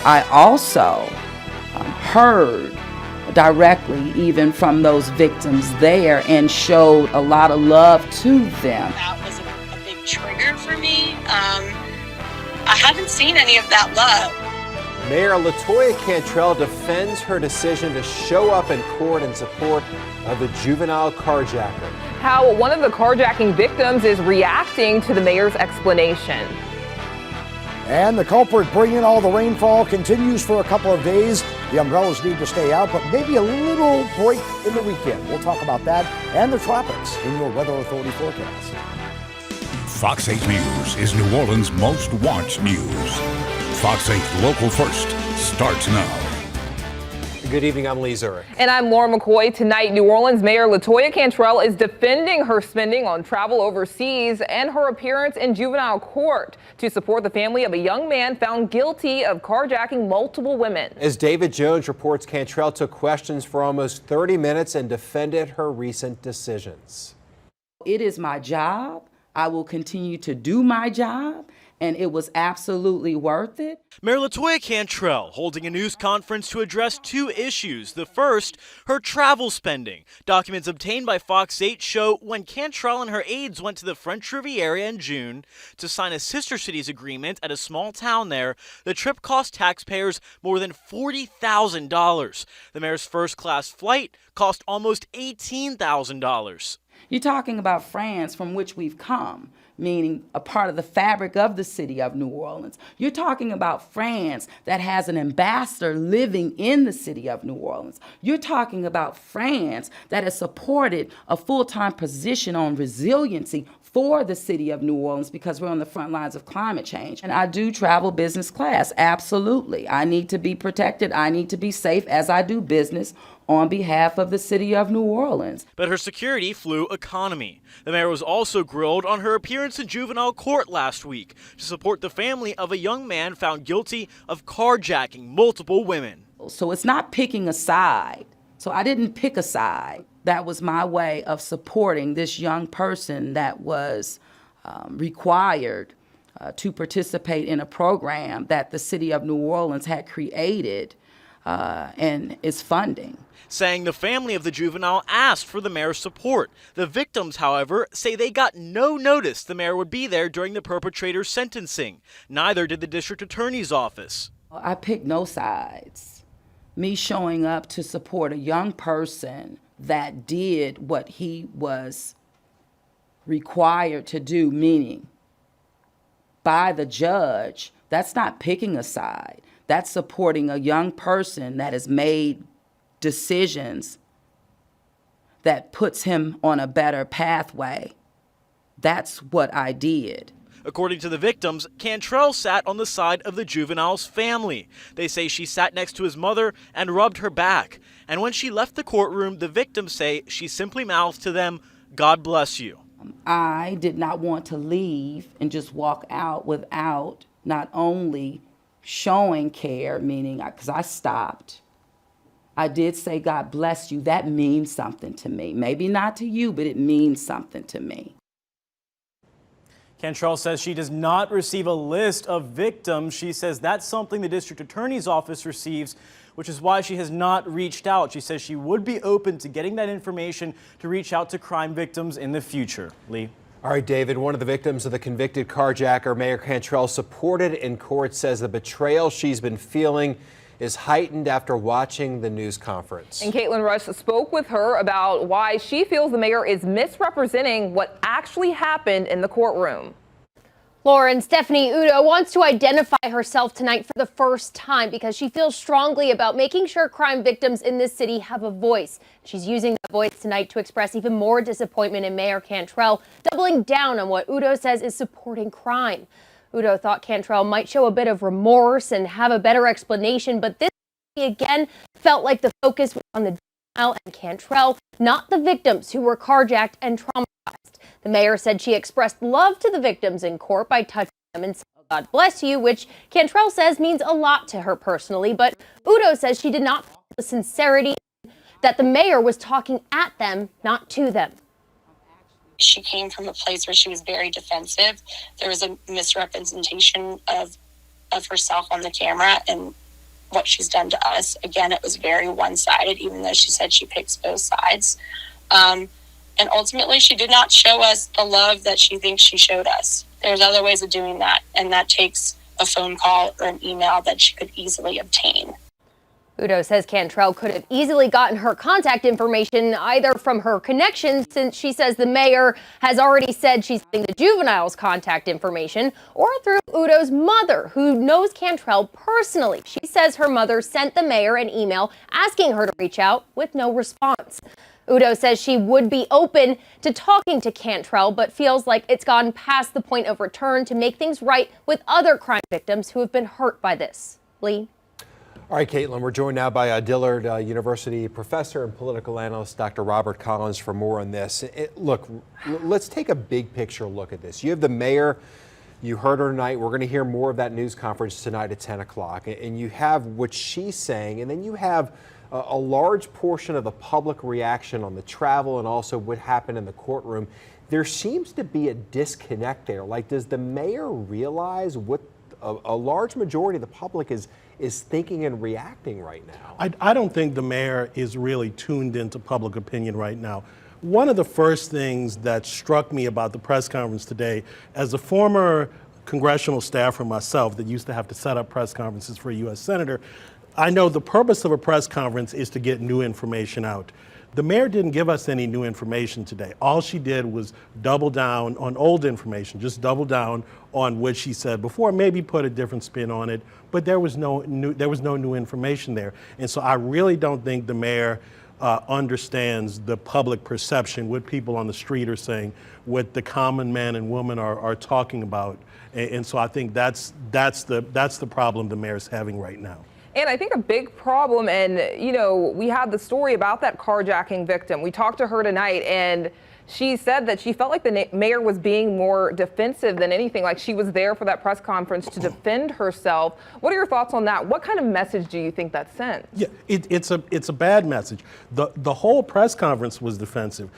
I also heard directly even from those victims there and showed a lot of love to them. That was a big trigger for me. I haven't seen any of that love. Mayor LaToya Cantrell defends her decision to show up in court in support of the juvenile carjacker. How one of the carjacking victims is reacting to the mayor's explanation. And the culprit bringing all the rainfall continues for a couple of days. The umbrellas need to stay out, but maybe a little break in the weekend. We'll talk about that and the tropics in your Weather Authority forecast. Fox 8 News is New Orleans' most watched news. Fox 8 Local First starts now. Good evening, I'm Lee Zurich. And I'm Laura McCoy. Tonight, New Orleans Mayor LaToya Cantrell is defending her spending on travel overseas and her appearance in juvenile court to support the family of a young man found guilty of carjacking multiple women. As David Jones reports, Cantrell took questions for almost 30 minutes and defended her recent decisions. It is my job. I will continue to do my job, and it was absolutely worth it. Mayor LaToya Cantrell holding a news conference to address two issues. The first, her travel spending. Documents obtained by Fox 8 show when Cantrell and her aides went to the French Riviera in June to sign a sister cities agreement at a small town there, the trip cost taxpayers more than $40,000. The mayor's first-class flight cost almost $18,000. You're talking about France, from which we've come, meaning a part of the fabric of the city of New Orleans. You're talking about France that has an ambassador living in the city of New Orleans. You're talking about France that has supported a full-time position on resiliency for the city of New Orleans because we're on the front lines of climate change. And I do travel business class, absolutely. I need to be protected. I need to be safe as I do business on behalf of the city of New Orleans. But her security flew economy. The mayor was also grilled on her appearance in juvenile court last week to support the family of a young man found guilty of carjacking multiple women. So it's not picking a side. So I didn't pick a side. That was my way of supporting this young person that was required to participate in a program that the city of New Orleans had created and is funding. Saying the family of the juvenile asked for the mayor's support. The victims, however, say they got no notice the mayor would be there during the perpetrator's sentencing. Neither did the district attorney's office. I picked no sides. Me showing up to support a young person that did what he was required to do, meaning by the judge, that's not picking a side. That's supporting a young person that has made decisions that puts him on a better pathway. That's what I did. According to the victims, Cantrell sat on the side of the juvenile's family. They say she sat next to his mother and rubbed her back. And when she left the courtroom, the victims say she simply mouthed to them, "God bless you." I did not want to leave and just walk out without not only showing care, meaning because I stopped. I did say, "God bless you." That means something to me. Maybe not to you, but it means something to me. Cantrell says she does not receive a list of victims. She says that's something the district attorney's office receives, which is why she has not reached out. She says she would be open to getting that information to reach out to crime victims in the future. Lee. All right, David, one of the victims of the convicted carjacker, Mayor Cantrell, supported in court, says the betrayal she's been feeling is heightened after watching the news conference. And Caitlin Rush spoke with her about why she feels the mayor is misrepresenting what actually happened in the courtroom. Lauren, Stephanie Udo wants to identify herself tonight for the first time because she feels strongly about making sure crime victims in this city have a voice. She's using that voice tonight to express even more disappointment in Mayor Cantrell, doubling down on what Udo says is supporting crime. Udo thought Cantrell might show a bit of remorse and have a better explanation, but this again felt like the focus was on the juvenile and Cantrell, not the victims who were carjacked and traumatized. The mayor said she expressed love to the victims in court by touching them and saying, "God bless you," which Cantrell says means a lot to her personally, but Udo says she did not feel the sincerity that the mayor was talking at them, not to them. She came from a place where she was very defensive. There was a misrepresentation of herself on the camera, and what she's done to us. Again, it was very one-sided, even though she said she picks both sides. And ultimately, she did not show us the love that she thinks she showed us. There's other ways of doing that, and that takes a phone call or an email that she could easily obtain. Wvue says Cantrell could have easily gotten her contact information either from her connections, since she says the mayor has already said she's getting the juvenile's contact information, or through Wvue's mother, who knows Cantrell personally. She says her mother sent the mayor an email asking her to reach out, with no response. Wvue says she would be open to talking to Cantrell, but feels like it's gone past the point of return to make things right with other crime victims who have been hurt by this. Lee? All right, Caitlin, we're joined now by Dillard University professor and political analyst Dr. Robert Collins for more on this. Look, let's take a big picture look at this. You have the mayor. You heard her tonight. We're going to hear more of that news conference tonight at 10 o'clock. And you have what she's saying, and then you have a large portion of the public reaction on the travel and also what happened in the courtroom. There seems to be a disconnect there. Like, does the mayor realize what a large majority of the public is thinking and reacting right now? I don't think the mayor is really tuned into public opinion right now. One of the first things that struck me about the press conference today, as a former congressional staffer myself that used to have to set up press conferences for a U.S. senator, I know the purpose of a press conference is to get new information out. The mayor didn't give us any new information today. All she did was double down on old information, just double down on what she said before, maybe put a different spin on it, but there was no new information there. And so I really don't think the mayor understands the public perception, what people on the street are saying, what the common man and woman are talking about. And so I think that's the problem the mayor's having right now. And I think a big problem, and we had the story about that carjacking victim. We talked to her tonight, and she said that she felt like the mayor was being more defensive than anything, like she was there for that press conference to defend herself. What are your thoughts on that? What kind of message do you think that sent? Yeah, it's a bad message. The whole press conference was defensive.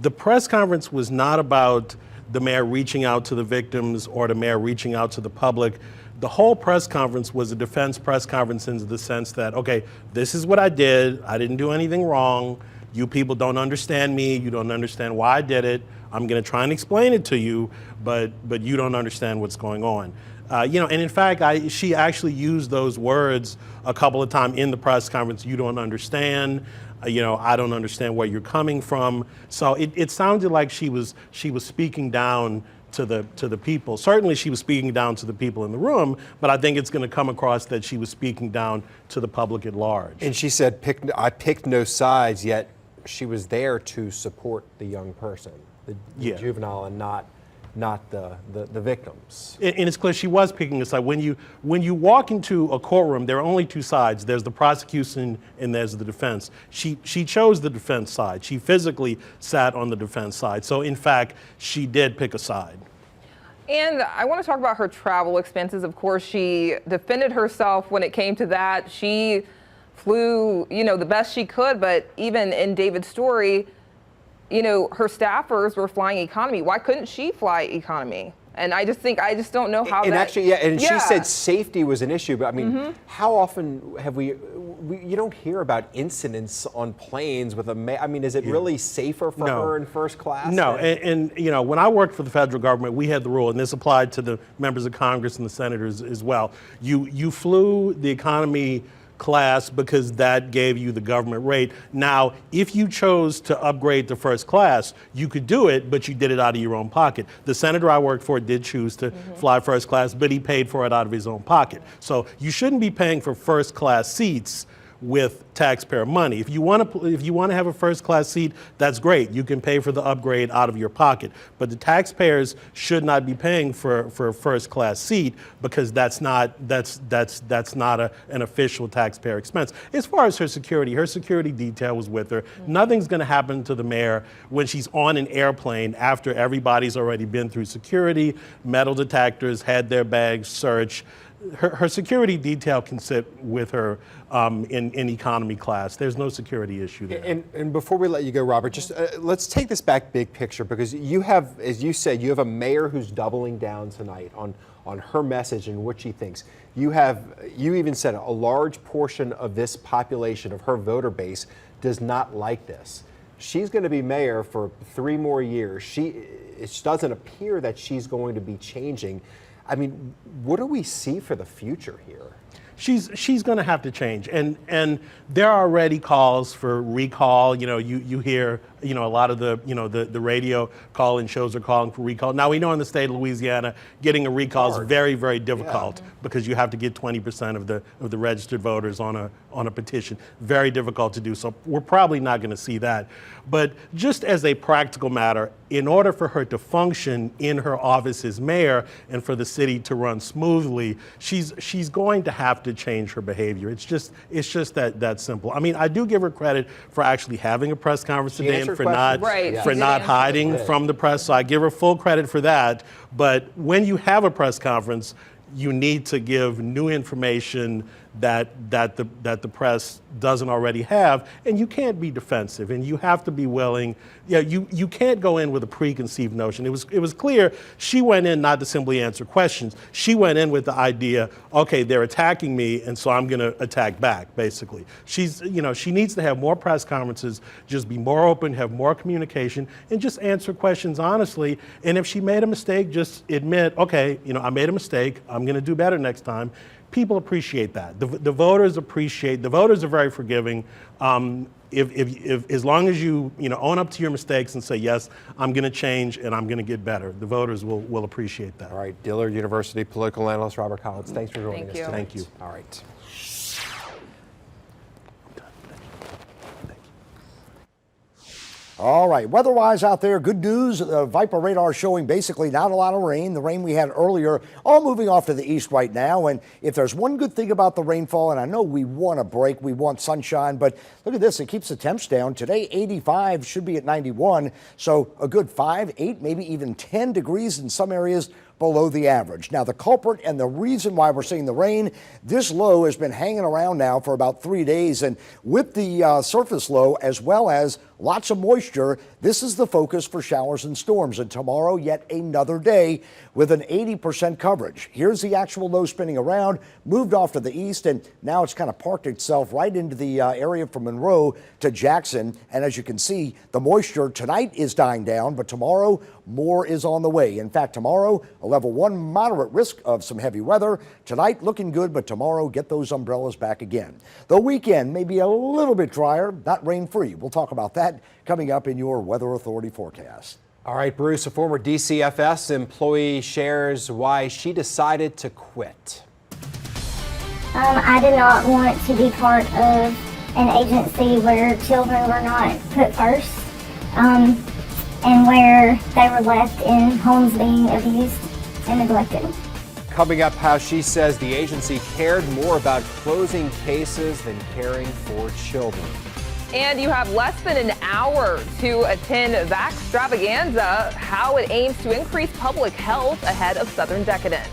The press conference was not about the mayor reaching out to the victims or the mayor reaching out to the public. The whole press conference was a defense press conference in the sense that, okay, this is what I did. I didn't do anything wrong. You people don't understand me. You don't understand why I did it. I'm going to try and explain it to you, but you don't understand what's going on. And in fact, she actually used those words a couple of times in the press conference. You don't understand. I don't understand where you're coming from. So it sounded like she was speaking down to the people. Certainly she was speaking down to the people in the room, but I think it's going to come across that she was speaking down to the public at large. And she said, I picked no sides, yet she was there to support the young person, the juvenile, and not the victims. And it's clear she was picking a side. When you walk into a courtroom, there are only two sides. There's the prosecution and there's the defense. She chose the defense side. She physically sat on the defense side. So in fact, she did pick a side. And I want to talk about her travel expenses. Of course, she defended herself when it came to that. She flew, the best she could, but even in David's story, her staffers were flying economy. Why couldn't she fly economy? And I just don't know how that. She said safety was an issue, but I mean, how often have you don't hear about incidents on planes with is it really safer for her in first class? No, and when I worked for the federal government, we had the rule, and this applied to the members of Congress and the senators as well. You flew the economy class because that gave you the government rate. Now, if you chose to upgrade to first class, you could do it, but you did it out of your own pocket. The senator I worked for did choose to fly first class, but he paid for it out of his own pocket. So you shouldn't be paying for first class seats with taxpayer money. If you want to have a first class seat, that's great. You can pay for the upgrade out of your pocket. But the taxpayers should not be paying for a first class seat, because that's not an official taxpayer expense. As far as her security detail was with her. Nothing's going to happen to the mayor when she's on an airplane after everybody's already been through security, metal detectors, had their bags searched. Her security detail can sit with her in economy class. There's no security issue there. And before we let you go, Robert, just let's take this back big picture, because you have, as you said, you have a mayor who's doubling down tonight on her message and what she thinks. you even said a large portion of this population, of her voter base, does not like this. She's going to be mayor for 3 more years. It doesn't appear that she's going to be changing. I mean, what do we see for the future here? She's going to have to change, and there are already calls for recall. You know, you hear, you know, a lot of the radio call-in shows are calling for recall. Now we know in the state of Louisiana, getting a recall is very, very difficult because you have to get 20% of the registered voters on a petition. Very difficult to do. So we're probably not going to see that. But just as a practical matter, in order for her to function in her office as mayor and for the city to run smoothly, she's going to have to change her behavior. It's just that simple. I mean, I do give her credit for actually having a press conference today and for not hiding from the press. So I give her full credit for that. But when you have a press conference, you need to give new information that the press doesn't already have, and you can't be defensive, and you have to be willing. You can't go in with a preconceived notion. It was clear she went in not to simply answer questions. She went in with the idea, okay, they're attacking me, and so I'm going to attack back. Basically, she needs to have more press conferences, just be more open, have more communication, and just answer questions honestly. And if she made a mistake, just admit, okay, I made a mistake. I'm going to do better next time. People appreciate that. The voters appreciate. The voters are very forgiving. If as long as you own up to your mistakes and say, yes, I'm going to change and I'm going to get better, the voters will appreciate that. All right, Dillard University political analyst Robert Collins, thanks for joining us today. Thank you. All right. All right, weather-wise out there, good news. Viper radar showing basically not a lot of rain. The rain we had earlier, all moving off to the east right now. And if there's one good thing about the rainfall, and I know we want a break, we want sunshine, but look at this, it keeps the temps down. Today, 85, should be at 91. So a good 5, 8, maybe even 10 degrees in some areas below the average. Now, the culprit and the reason why we're seeing the rain, this low has been hanging around now for about 3 days. And with the surface low, as well as lots of moisture, this is the focus for showers and storms. And tomorrow, yet another day with an 80% coverage. Here's the actual low spinning around, moved off to the east, and now it's kind of parked itself right into the area from Monroe to Jackson. And as you can see, the moisture tonight is dying down, but tomorrow, more is on the way. In fact, tomorrow, a level 1 moderate risk of some heavy weather. Tonight, looking good, but tomorrow, get those umbrellas back again. The weekend may be a little bit drier, not rain-free. We'll talk about that coming up in your Weather Authority forecast. All right, Bruce, a former DCFS employee shares why she decided to quit. I did not want to be part of an agency where children were not put first, and where they were left in homes being abused and neglected. Coming up, how she says the agency cared more about closing cases than caring for children. And you have less than an hour to attend Vaxtravaganza, how it aims to increase public health ahead of Southern Decadence.